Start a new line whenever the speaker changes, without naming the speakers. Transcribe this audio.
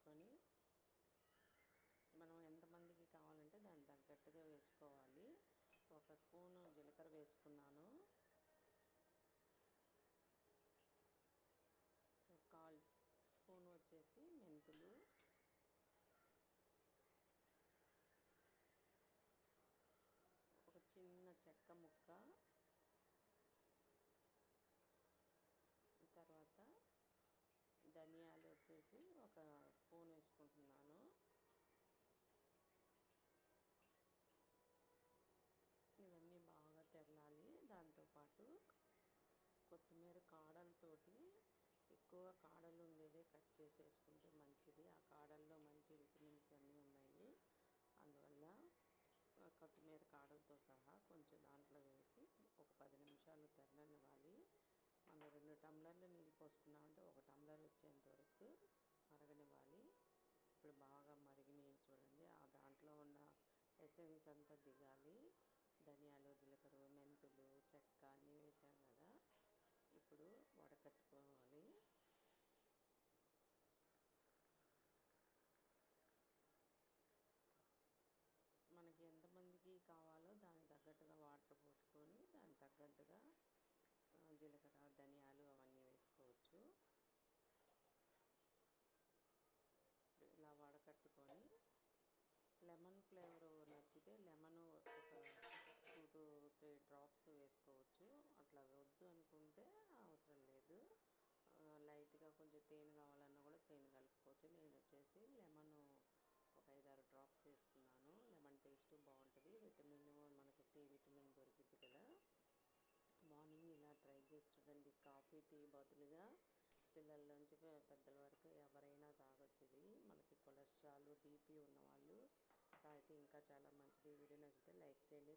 వేసుకొని మనం ఎంతమందికి కావాలంటే దానికి తగ్గట్టుగా వేసుకోవాలి. 1 స్పూను జీలకర్ర వేసుకున్నాను, 1/4 స్పూన్ వచ్చేసి మెంతులు, ఒక చిన్న చెక్క ముక్క, తర్వాత ధనియాలు వచ్చేసి 1 స్పూన్ వేసుకుంటున్నాను. ఇవన్నీ బాగా తెరలాలి. దాంతోపాటు కొత్తిమీర కాడలతోటి, ఎక్కువ కాడలు ఉండేదే కట్ చేసి వేసుకుంటే మంచిది. ఆ కాడల్లో మంచి విటమిన్స్ అన్నీ ఉన్నాయి. అందువల్ల కొత్తిమీర కాడలతో సహా కొంచెం దాంట్లో వేసి ఒక 10 నిమిషాలు తెరలనివ్వాలి. మనం 2 టంబ్లర్లు నీళ్ళు పోసుకున్నామంటే 1 టంబ్లర్ వచ్చేంత వరకు మరగనివ్వాలి. ఇప్పుడు బాగా మరిగినాయి చూడండి. ఆ దాంట్లో ఉన్న ఎసెన్స్ అంతా దిగాలి. ధనియాలు, జీలకర్ర, మెంతులు, చెక్క అన్నీ వేసాం కదా, ఇప్పుడు వడకట్టుకోవాలి. మనకి ఎంతమందికి కావాలో దానికి తగ్గట్టుగా వాటర్ పోసుకొని దానికి తగ్గట్టుగా జీలకర్ర, ధనియాలు అవన్నీ వేసుకోవచ్చు. ఇలా వడకట్టుకొని లెమన్ ఫ్లేవర్ నచ్చితే లెమన్ ఒక 2 to 3 డ్రాప్స్ వేసుకోవచ్చు. అట్లా వద్దు అనుకుంటే అవసరం లేదు. లైట్గా కొంచెం తేనె కావాలన్నా కూడా తేనె కలుపుకోవచ్చు. నేను వచ్చేసి లెమన్ ఒక 5-6 డ్రాప్స్ వేసుకున్నాను. లెమన్ టేస్ట్ బాగుంటుంది. విటమిన్ మనకు సి విటమిన్ దొరికింది కదా. మార్నింగ్ ఇలా ట్రై చేసి చూడండి. కాఫీ, టీ బదులుగా పిల్లల నుంచి పెద్దల వరకు ఎవరైనా తాగొచ్చు. ఇది మనకి కొలెస్ట్రాల్, బీపీ ఉన్నవాళ్ళు తాగితే ఇంకా చాలా మంచిది. వీడియో నచ్చితే లైక్ చేయండి.